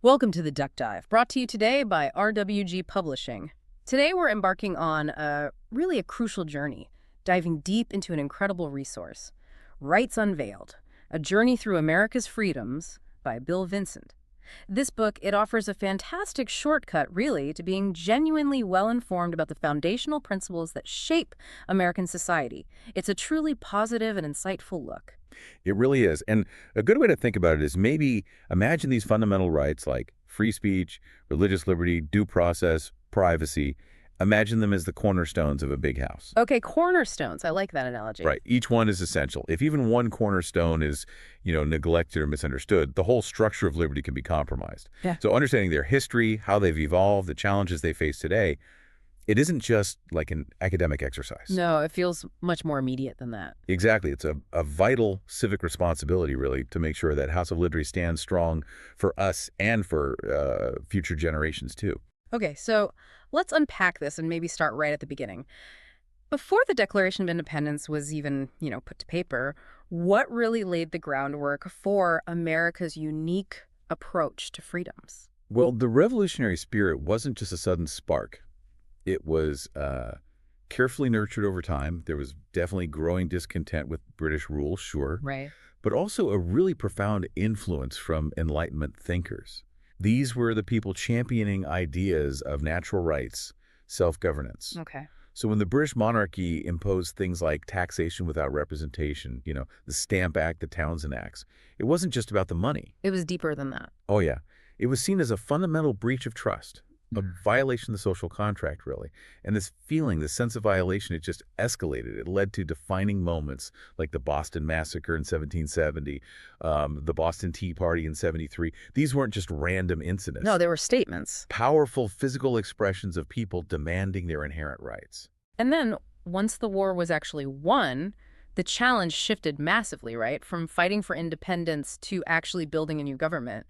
Welcome to the Duck Dive, brought to you today by RWG Publishing. Today we're embarking on really a crucial journey, diving deep into an incredible resource, Rights Unveiled, A Journey Through America's Freedoms by Bill Vincent. This book, it offers a fantastic shortcut, really, to being genuinely well-informed about the foundational principles that shape American society. It's a truly positive and insightful look. It really is. And a good way to think about it is maybe imagine these fundamental rights like free speech, religious liberty, due process, privacy. Imagine them as the cornerstones of a big house. Okay, cornerstones. I like that analogy. Right. Each one is essential. If even one cornerstone is, neglected or misunderstood, the whole structure of liberty can be compromised. Yeah. So understanding their history, how they've evolved, the challenges they face today, it isn't just like an academic exercise. No, it feels much more immediate than that. Exactly. It's a vital civic responsibility, really, to make sure that House of Liberty stands strong for us and for future generations, too. Okay, so let's unpack this and maybe start right at the beginning. Before the Declaration of Independence was even, put to paper, what really laid the groundwork for America's unique approach to freedoms? Well, the revolutionary spirit wasn't just a sudden spark. It was carefully nurtured over time. There was definitely growing discontent with British rule, sure, Right. but also a really profound influence from Enlightenment thinkers. These were the people championing ideas of natural rights, self-governance. Okay. So when the British monarchy imposed things like taxation without representation, the Stamp Act, the Townshend Acts, it wasn't just about the money. It was deeper than that. Oh, yeah. It was seen as a fundamental breach of trust, a violation of the social contract, really. And this feeling, this sense of violation, it just escalated. It led to defining moments like the Boston Massacre in 1770, the Boston Tea Party in 73. These weren't just random incidents. No, they were statements. Powerful physical expressions of people demanding their inherent rights. And then, once the war was actually won, the challenge shifted massively, right? From fighting for independence to actually building a new government.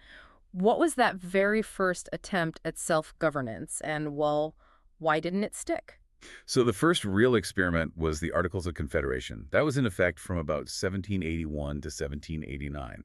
What was that very first attempt at self-governance, and, well, why didn't it stick? So the first real experiment was the Articles of Confederation. That was in effect from about 1781 to 1789.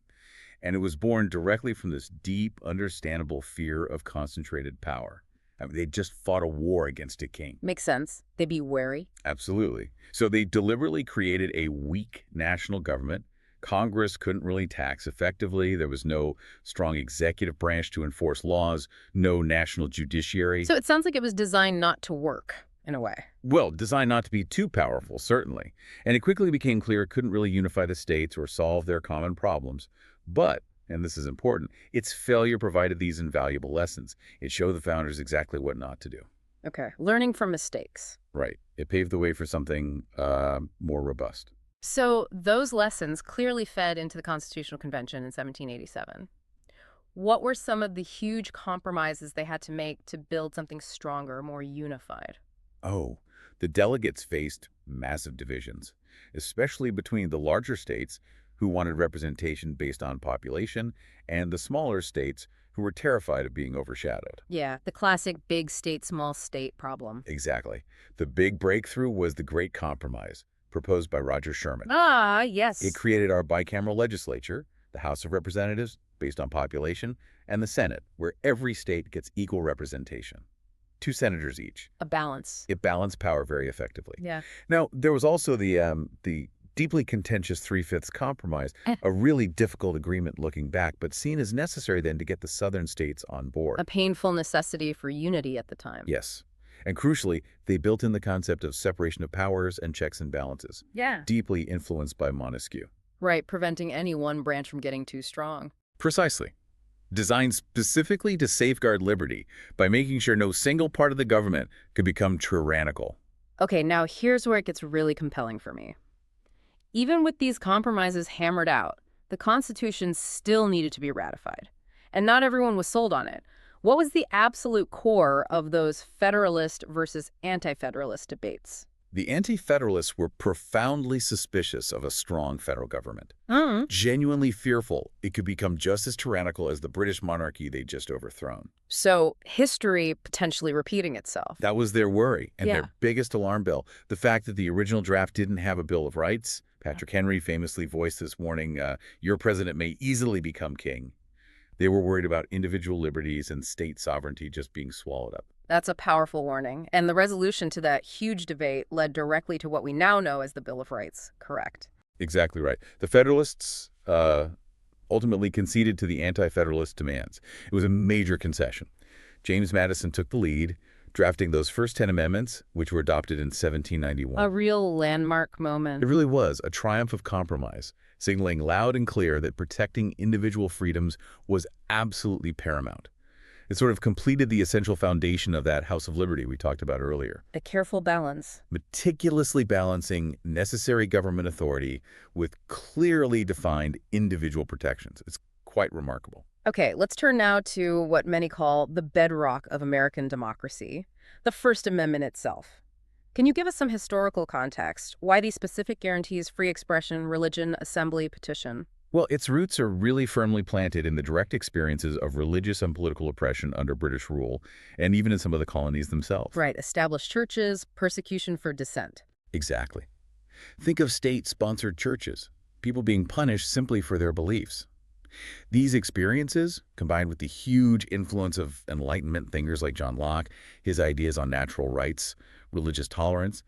And it was born directly from this deep, understandable fear of concentrated power. I mean, they just fought a war against a king. Makes sense. They'd be wary. Absolutely. So they deliberately created a weak national government. Congress couldn't really tax effectively. There was no strong executive branch to enforce laws, no national judiciary. So it sounds like it was designed not to work, in a way. Well, designed not to be too powerful, certainly. And it quickly became clear it couldn't really unify the states or solve their common problems. But, and this is important, its failure provided these invaluable lessons. It showed the founders exactly what not to do. Okay, learning from mistakes. Right. It paved the way for something more robust. So those lessons clearly fed into the Constitutional Convention in 1787. What were some of the huge compromises they had to make to build something stronger, more unified? Oh, the delegates faced massive divisions, especially between the larger states who wanted representation based on population and the smaller states who were terrified of being overshadowed. Yeah, the classic big state, small state problem. Exactly. The big breakthrough was the Great Compromise, proposed by Roger Sherman. Ah, yes. It created our bicameral legislature, the House of Representatives, based on population, and the Senate, where every state gets equal representation. 2 senators each. A balance. It balanced power very effectively. Yeah. Now, there was also the deeply contentious 3/5 compromise, a really difficult agreement looking back, but seen as necessary then to get the southern states on board. A painful necessity for unity at the time. Yes. And crucially, they built in the concept of separation of powers and checks and balances, Yeah. deeply influenced by Montesquieu. Right, preventing any one branch from getting too strong. Precisely. Designed specifically to safeguard liberty by making sure no single part of the government could become tyrannical. Okay, now here's where it gets really compelling for me. Even with these compromises hammered out, the Constitution still needed to be ratified. And not everyone was sold on it. What was the absolute core of those Federalist versus Anti-Federalist debates? The Anti-Federalists were profoundly suspicious of a strong federal government, Mm. genuinely fearful it could become just as tyrannical as the British monarchy they'd just overthrown. So history potentially repeating itself. That was their worry and Yeah. their biggest alarm bell. The fact that the original draft didn't have a Bill of Rights. Patrick Henry famously voiced this warning, your president may easily become king. They were worried about individual liberties and state sovereignty just being swallowed up. That's a powerful warning. And the resolution to that huge debate led directly to what we now know as the Bill of Rights, correct? Exactly right. The Federalists ultimately conceded to the anti-Federalist demands. It was a major concession. James Madison took the lead, drafting those first 10 amendments, which were adopted in 1791. A real landmark moment. It really was a triumph of compromise, signaling loud and clear that protecting individual freedoms was absolutely paramount. It sort of completed the essential foundation of that House of Liberty we talked about earlier. A careful balance. Meticulously balancing necessary government authority with clearly defined individual protections. It's quite remarkable. Okay, let's turn now to what many call the bedrock of American democracy, the First Amendment itself. Can you give us some historical context? Why these specific guarantees free expression, religion, assembly, petition? Well, its roots are really firmly planted in the direct experiences of religious and political oppression under British rule, and even in some of the colonies themselves. Right, established churches, persecution for dissent. Exactly. Think of state-sponsored churches, people being punished simply for their beliefs. These experiences, combined with the huge influence of Enlightenment thinkers like John Locke, his ideas on natural rights, religious tolerance,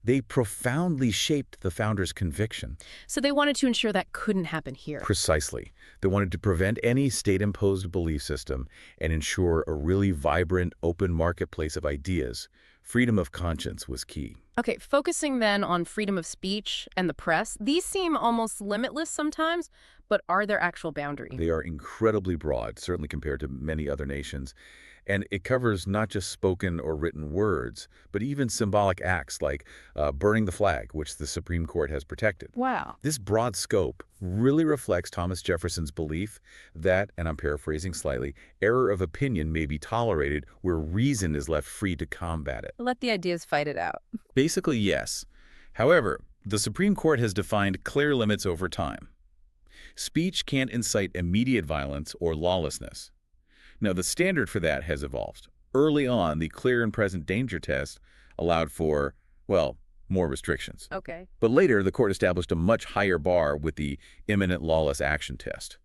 they profoundly shaped the founders' conviction. So they wanted to ensure that couldn't happen here. Precisely. They wanted to prevent any state-imposed belief system and ensure a really vibrant, open marketplace of ideas. Freedom of conscience was key. Okay, focusing then on freedom of speech and the press, these seem almost limitless sometimes, but are there actual boundaries? They are incredibly broad, certainly compared to many other nations. And it covers not just spoken or written words, but even symbolic acts like burning the flag, which the Supreme Court has protected. Wow. This broad scope really reflects Thomas Jefferson's belief that, and I'm paraphrasing slightly, error of opinion may be tolerated where reason is left free to combat it. Let the ideas fight it out. Basically, yes. However, the Supreme Court has defined clear limits over time. Speech can't incite immediate violence or lawlessness. Now, the standard for that has evolved. Early on, the clear and present danger test allowed for, well, more restrictions. Okay. But later, the court established a much higher bar with the imminent lawless action test.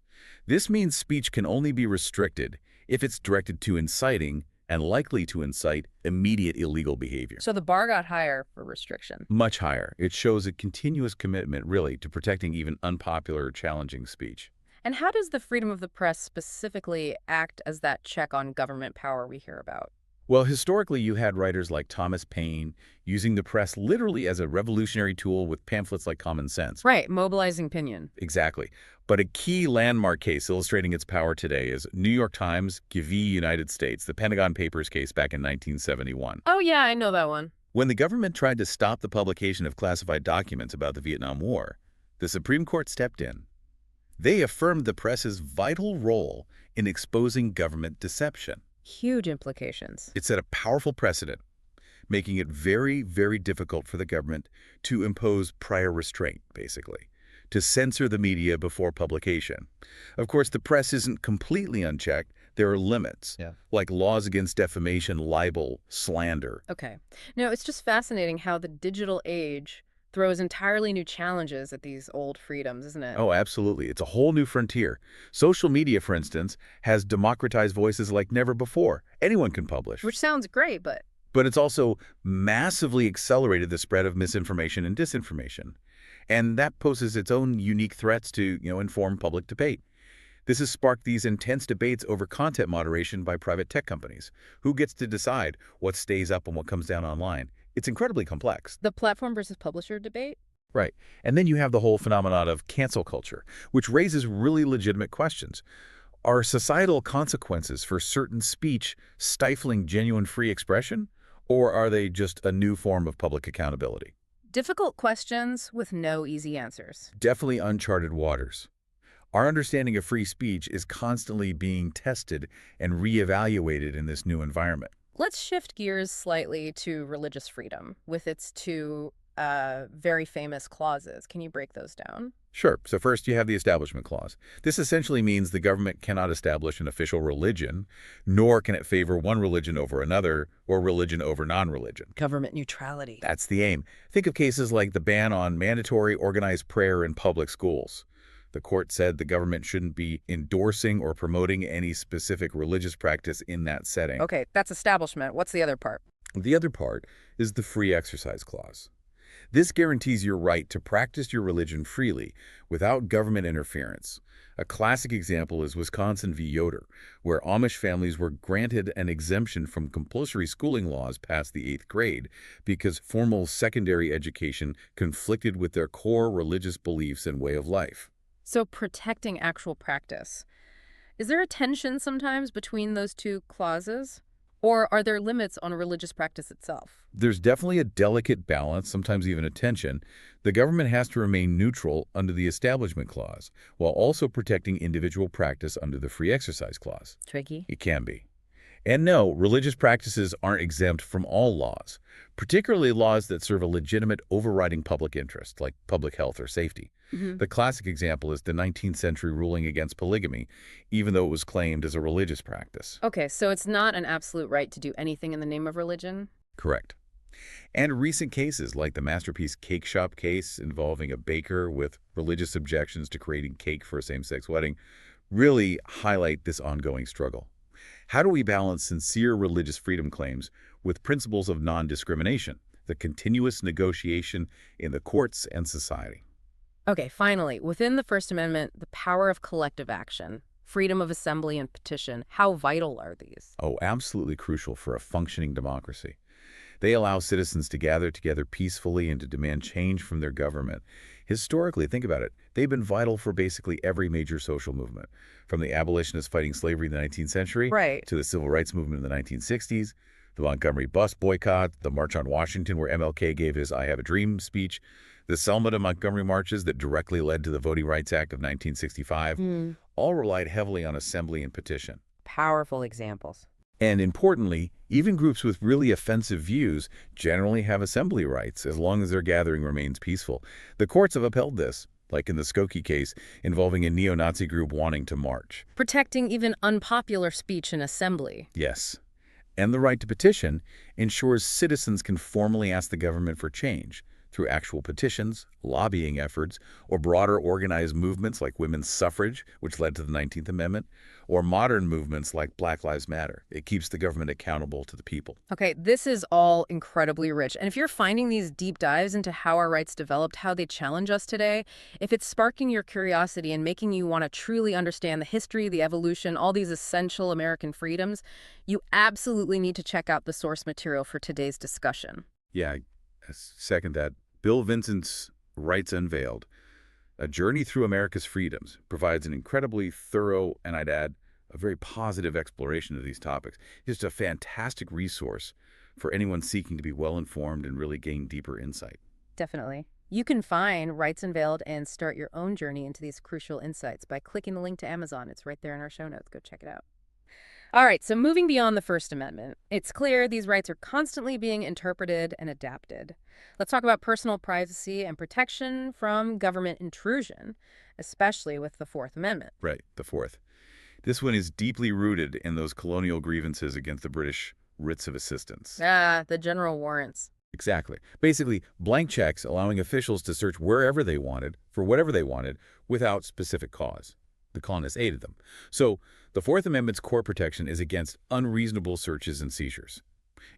This means speech can only be restricted if it's directed to inciting and likely to incite immediate illegal behavior. So the bar got higher for restriction. Much higher. It shows a continuous commitment, really, to protecting even unpopular or challenging speech. And how does the freedom of the press specifically act as that check on government power we hear about? Well, historically, you had writers like Thomas Paine using the press literally as a revolutionary tool with pamphlets like Common Sense. Right, mobilizing opinion. Exactly. But a key landmark case illustrating its power today is New York Times v. United States, the Pentagon Papers case back in 1971. Oh, yeah, I know that one. When the government tried to stop the publication of classified documents about the Vietnam War, the Supreme Court stepped in. They affirmed the press's vital role in exposing government deception. Huge implications. It set a powerful precedent, making it very, very difficult for the government to impose prior restraint, basically, to censor the media before publication. Of course, the press isn't completely unchecked. There are limits, like laws against defamation, libel, slander. Okay. No, it's just fascinating how the digital age throws entirely new challenges at these old freedoms, isn't it? Oh, absolutely. It's a whole new frontier. Social media, for instance, has democratized voices like never before. Anyone can publish. Which sounds great, but... But it's also massively accelerated the spread of misinformation and disinformation. And that poses its own unique threats to, inform public debate. This has sparked these intense debates over content moderation by private tech companies. Who gets to decide what stays up and what comes down online? It's incredibly complex. The platform versus publisher debate? Right. And then you have the whole phenomenon of cancel culture, which raises really legitimate questions. Are societal consequences for certain speech stifling genuine free expression, or are they just a new form of public accountability? Difficult questions with no easy answers. Definitely uncharted waters. Our understanding of free speech is constantly being tested and reevaluated in this new environment. Let's shift gears slightly to religious freedom with its two very famous clauses. Can you break those down? Sure. So first you have the Establishment Clause. This essentially means the government cannot establish an official religion, nor can it favor one religion over another or religion over non-religion. Government neutrality. That's the aim. Think of cases like the ban on mandatory organized prayer in public schools. The court said the government shouldn't be endorsing or promoting any specific religious practice in that setting. Okay, that's establishment. What's the other part? The other part is the free exercise clause. This guarantees your right to practice your religion freely without government interference. A classic example is Wisconsin v. Yoder, where Amish families were granted an exemption from compulsory schooling laws past the 8th grade because formal secondary education conflicted with their core religious beliefs and way of life. So protecting actual practice. Is there a tension sometimes between those two clauses? Or are there limits on religious practice itself? There's definitely a delicate balance, sometimes even a tension. The government has to remain neutral under the Establishment Clause, while also protecting individual practice under the Free Exercise Clause. Tricky. It can be. And no, religious practices aren't exempt from all laws, particularly laws that serve a legitimate overriding public interest, like public health or safety. The classic example is the 19th century ruling against polygamy, even though it was claimed as a religious practice. Okay, so it's not an absolute right to do anything in the name of religion? Correct. And recent cases like the Masterpiece Cake Shop case involving a baker with religious objections to creating cake for a same-sex wedding really highlight this ongoing struggle. How do we balance sincere religious freedom claims with principles of non-discrimination, the continuous negotiation in the courts and society? Okay, finally, within the First Amendment, the power of collective action, freedom of assembly and petition, how vital are these? Oh, absolutely crucial for a functioning democracy. They allow citizens to gather together peacefully and to demand change from their government. Historically, think about it, they've been vital for basically every major social movement, from the abolitionists fighting slavery in the 19th century Right. to the civil rights movement in the 1960s, the Montgomery bus boycott, the March on Washington where MLK gave his I Have a Dream speech, the Selma to Montgomery marches that directly led to the Voting Rights Act of 1965, all relied heavily on assembly and petition. Powerful examples. And importantly, even groups with really offensive views generally have assembly rights as long as their gathering remains peaceful. The courts have upheld this, like in the Skokie case involving a neo-Nazi group wanting to march. Protecting even unpopular speech in assembly. Yes. And the right to petition ensures citizens can formally ask the government for change through actual petitions, lobbying efforts, or broader organized movements like women's suffrage, which led to the 19th Amendment, or modern movements like Black Lives Matter. It keeps the government accountable to the people. Okay, this is all incredibly rich. And if you're finding these deep dives into how our rights developed, how they challenge us today, if it's sparking your curiosity and making you want to truly understand the history, the evolution, all these essential American freedoms, you absolutely need to check out the source material for today's discussion. Yeah, I second that. Bill Vincent's Rights Unveiled, A Journey Through America's Freedoms, provides an incredibly thorough, and I'd add, a very positive exploration of these topics. Just a fantastic resource for anyone seeking to be well-informed and really gain deeper insight. Definitely. You can find Rights Unveiled and start your own journey into these crucial insights by clicking the link to Amazon. It's right there in our show notes. Go check it out. All right, so moving beyond the First Amendment, it's clear these rights are constantly being interpreted and adapted. Let's talk about personal privacy and protection from government intrusion, especially with the Fourth Amendment. Right, the fourth. This one is deeply rooted in those colonial grievances against the British writs of assistance. The general warrants. Exactly. Basically, blank checks allowing officials to search wherever they wanted, for whatever they wanted, without specific cause. The colonists aided them. So, the Fourth Amendment's core protection is against unreasonable searches and seizures.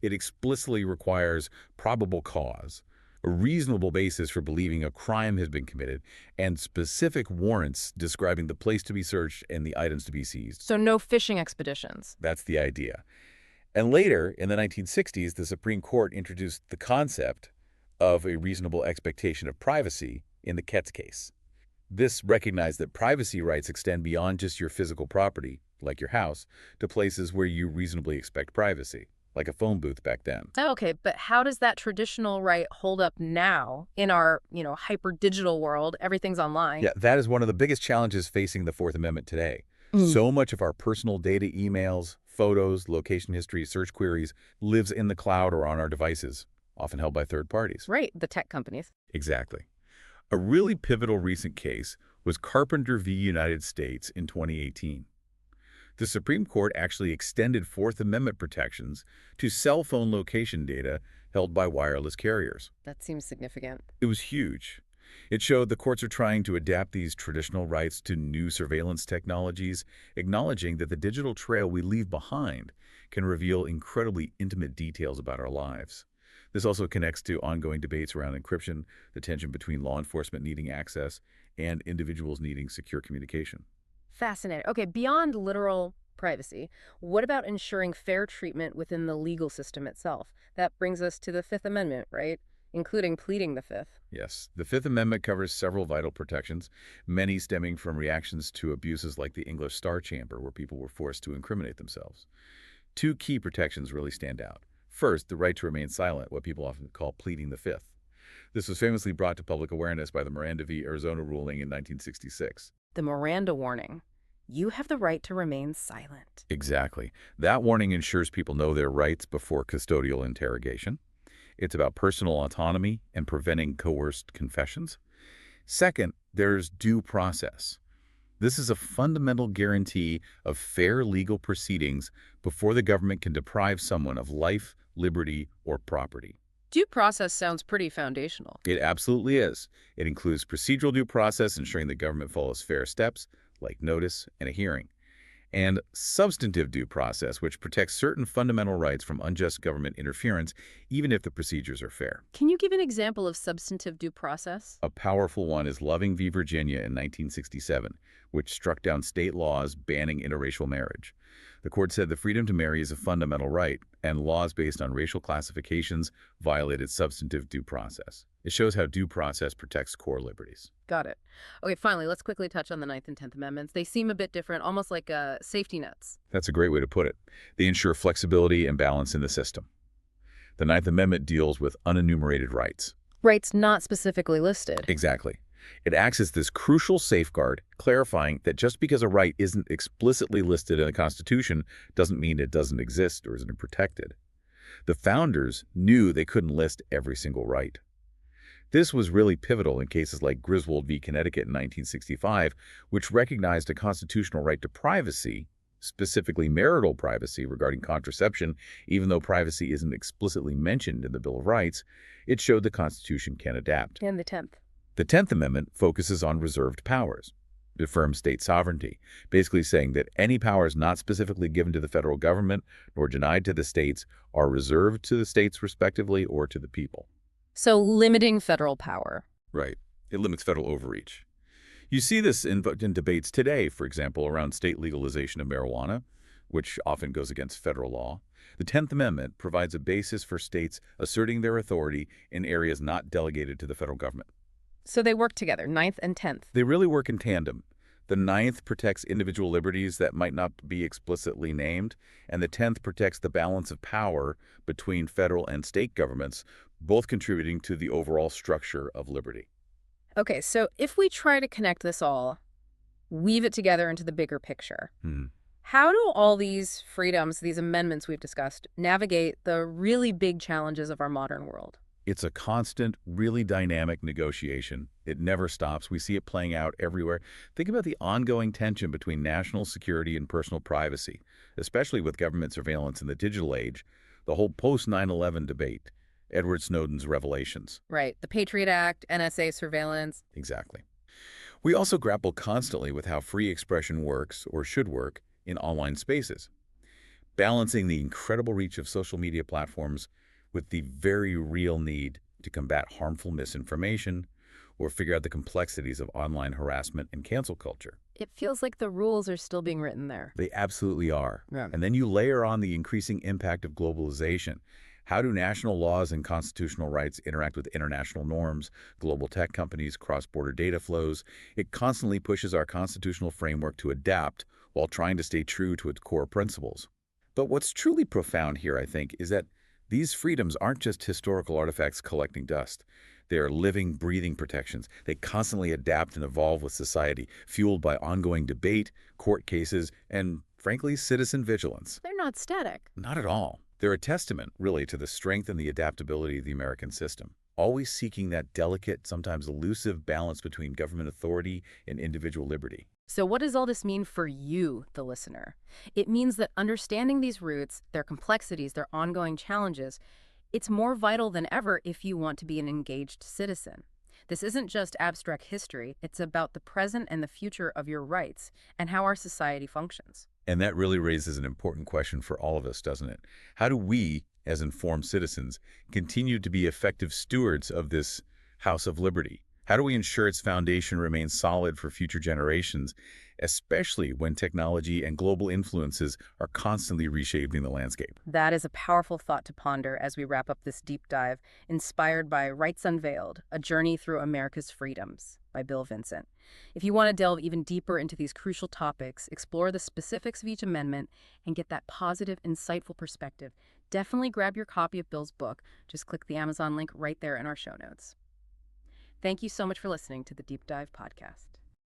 It explicitly requires probable cause, a reasonable basis for believing a crime has been committed, and specific warrants describing the place to be searched and the items to be seized. So no fishing expeditions. That's the idea. And later, in the 1960s, the Supreme Court introduced the concept of a reasonable expectation of privacy in the Ketz case. This recognized that privacy rights extend beyond just your physical property, like your house, to places where you reasonably expect privacy, like a phone booth back then. Okay, but how does that traditional right hold up now in our, hyper-digital world? Everything's online. Yeah, that is one of the biggest challenges facing the Fourth Amendment today. So much of our personal data, emails, photos, location history, search queries lives in the cloud or on our devices, often held by third parties. Right, the tech companies. Exactly. A really pivotal recent case was Carpenter v. United States in 2018. The Supreme Court actually extended Fourth Amendment protections to cell phone location data held by wireless carriers. That seems significant. It was huge. It showed the courts are trying to adapt these traditional rights to new surveillance technologies, acknowledging that the digital trail we leave behind can reveal incredibly intimate details about our lives. This also connects to ongoing debates around encryption, the tension between law enforcement needing access and individuals needing secure communication. Fascinating. Okay, beyond literal privacy, what about ensuring fair treatment within the legal system itself? That brings us to the Fifth Amendment, right? Including pleading the Fifth. Yes, the Fifth Amendment covers several vital protections, many stemming from reactions to abuses like the English Star Chamber, where people were forced to incriminate themselves. Two key protections really stand out. First, the right to remain silent, what people often call pleading the Fifth. This was famously brought to public awareness by the Miranda v. Arizona ruling in 1966. The Miranda warning. You have the right to remain silent. Exactly. That warning ensures people know their rights before custodial interrogation. It's about personal autonomy and preventing coerced confessions. Second, there's due process. This is a fundamental guarantee of fair legal proceedings before the government can deprive someone of life, liberty, or property. Due process sounds pretty foundational. It absolutely is. It includes procedural due process, ensuring the government follows fair steps, like notice and a hearing, and substantive due process, which protects certain fundamental rights from unjust government interference, even if the procedures are fair. Can you give an example of substantive due process? A powerful one is Loving v. Virginia in 1967, which struck down state laws banning interracial marriage. The court said the freedom to marry is a fundamental right, and laws based on racial classifications violated substantive due process. It shows how due process protects core liberties. Got it. Okay, finally, let's quickly touch on the Ninth and Tenth Amendments. They seem a bit different, almost like safety nets. That's a great way to put it. They ensure flexibility and balance in the system. The Ninth Amendment deals with unenumerated rights. Rights not specifically listed. Exactly. It acts as this crucial safeguard, clarifying that just because a right isn't explicitly listed in the Constitution doesn't mean it doesn't exist or isn't protected. The founders knew they couldn't list every single right. This was really pivotal in cases like Griswold v. Connecticut in 1965, which recognized a constitutional right to privacy, specifically marital privacy regarding contraception, even though privacy isn't explicitly mentioned in the Bill of Rights. It showed the Constitution can adapt. And the 10th. The 10th Amendment focuses on reserved powers. It affirms state sovereignty, basically saying that any powers not specifically given to the federal government nor denied to the states are reserved to the states respectively or to the people. So limiting federal power. Right. It limits federal overreach. You see this in debates today, for example, around state legalization of marijuana, which often goes against federal law. The 10th Amendment provides a basis for states asserting their authority in areas not delegated to the federal government. So they work together, 9th and 10th. They really work in tandem. The 9th protects individual liberties that might not be explicitly named, and the 10th protects the balance of power between federal and state governments, both contributing to the overall structure of liberty. Okay, so if we try to connect this all, weave it together into the bigger picture, how do all these freedoms, these amendments we've discussed, navigate the really big challenges of our modern world? It's a constant, really dynamic negotiation. It never stops. We see it playing out everywhere. Think about the ongoing tension between national security and personal privacy, especially with government surveillance in the digital age, the whole post-9/11 debate, Edward Snowden's revelations. Right. The Patriot Act, NSA surveillance. Exactly. We also grapple constantly with how free expression works, or should work, in online spaces. Balancing the incredible reach of social media platforms with the very real need to combat harmful misinformation or figure out the complexities of online harassment and cancel culture. It feels like the rules are still being written there. They absolutely are. Yeah. And then you layer on the increasing impact of globalization. How do national laws and constitutional rights interact with international norms, global tech companies, cross-border data flows? It constantly pushes our constitutional framework to adapt while trying to stay true to its core principles. But what's truly profound here, I think, is that these freedoms aren't just historical artifacts collecting dust. They are living, breathing protections. They constantly adapt and evolve with society, fueled by ongoing debate, court cases, and, frankly, citizen vigilance. They're not static. Not at all. They're a testament, really, to the strength and the adaptability of the American system, always seeking that delicate, sometimes elusive balance between government authority and individual liberty. So what does all this mean for you, the listener? It means that understanding these roots, their complexities, their ongoing challenges, it's more vital than ever if you want to be an engaged citizen. This isn't just abstract history, it's about the present and the future of your rights and how our society functions. And that really raises an important question for all of us, doesn't it? How do we, as informed citizens, continue to be effective stewards of this House of Liberty? How do we ensure its foundation remains solid for future generations, especially when technology and global influences are constantly reshaping the landscape? That is a powerful thought to ponder as we wrap up this deep dive, inspired by Rights Unveiled, A Journey Through America's Freedoms by Bill Vincent. If you want to delve even deeper into these crucial topics, explore the specifics of each amendment, and get that positive, insightful perspective, definitely grab your copy of Bill's book. Just click the Amazon link right there in our show notes. Thank you so much for listening to the Deep Dive Podcast.